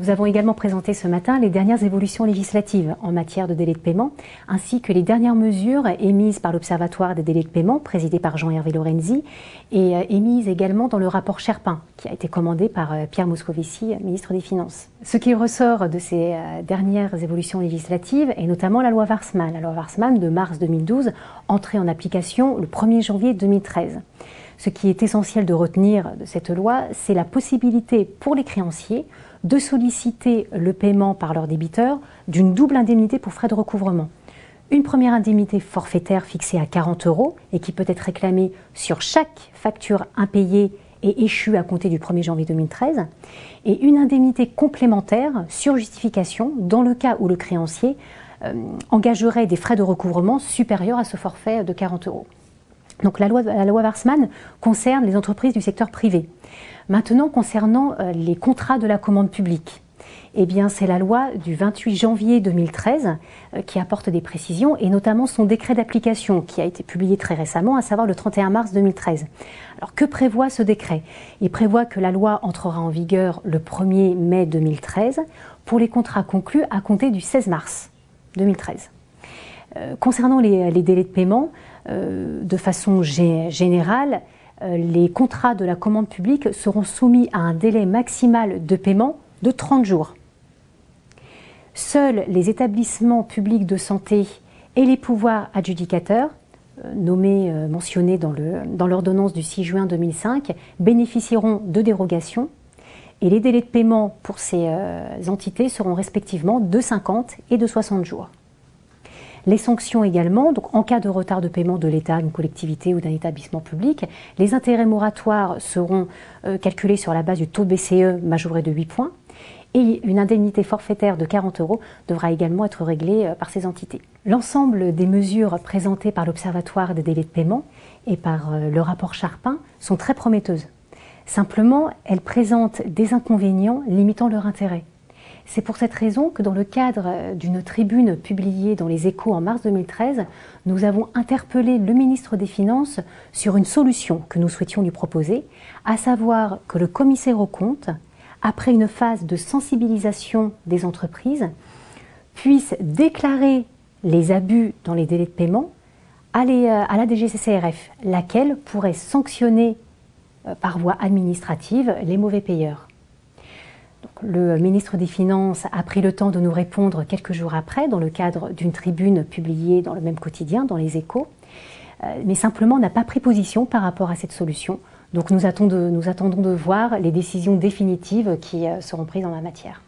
Nous avons également présenté ce matin les dernières évolutions législatives en matière de délai de paiement, ainsi que les dernières mesures émises par l'Observatoire des délais de paiement, présidé par Jean-Hervé Lorenzi, et émises également dans le rapport Sherpin, qui a été commandé par Pierre Moscovici, ministre des Finances. Ce qui ressort de ces dernières évolutions législatives est notamment la loi Warsmann de mars 2012, entrée en application le 1er janvier 2013. Ce qui est essentiel de retenir de cette loi, c'est la possibilité pour les créanciers de solliciter le paiement par leur débiteur d'une double indemnité pour frais de recouvrement. Une première indemnité forfaitaire fixée à 40 € et qui peut être réclamée sur chaque facture impayée et échue à compter du 1er janvier 2013, et une indemnité complémentaire sur justification dans le cas où le créancier engagerait des frais de recouvrement supérieurs à ce forfait de 40 €. Donc la loi Warsmann concerne les entreprises du secteur privé. Maintenant, concernant les contrats de la commande publique, eh bien, c'est la loi du 28 janvier 2013 qui apporte des précisions, et notamment son décret d'application qui a été publié très récemment, à savoir le 31 mars 2013. Alors, que prévoit ce décret? Il prévoit que la loi entrera en vigueur le 1er mai 2013 pour les contrats conclus à compter du 16 mars 2013. Concernant les délais de paiement, de façon générale, les contrats de la commande publique seront soumis à un délai maximal de paiement de 30 jours. Seuls les établissements publics de santé et les pouvoirs adjudicateurs, mentionnés dans l'ordonnance du 6 juin 2005, bénéficieront de dérogations, et les délais de paiement pour ces entités seront respectivement de 50 et de 60 jours. Les sanctions également, donc en cas de retard de paiement de l'État, d'une collectivité ou d'un établissement public, les intérêts moratoires seront calculés sur la base du taux de BCE majoré de 8 points, et une indemnité forfaitaire de 40 € devra également être réglée par ces entités. L'ensemble des mesures présentées par l'Observatoire des délais de paiement et par le rapport Sherpin sont très prometteuses. Simplement, elles présentent des inconvénients limitant leur intérêt. C'est pour cette raison que dans le cadre d'une tribune publiée dans les Échos en mars 2013, nous avons interpellé le ministre des Finances sur une solution que nous souhaitions lui proposer, à savoir que le commissaire aux comptes, après une phase de sensibilisation des entreprises, puisse déclarer les abus dans les délais de paiement à la DGCCRF, laquelle pourrait sanctionner par voie administrative les mauvais payeurs. Le ministre des Finances a pris le temps de nous répondre quelques jours après, dans le cadre d'une tribune publiée dans le même quotidien, dans les Échos, mais simplement n'a pas pris position par rapport à cette solution. Donc nous attendons de voir les décisions définitives qui seront prises en la matière.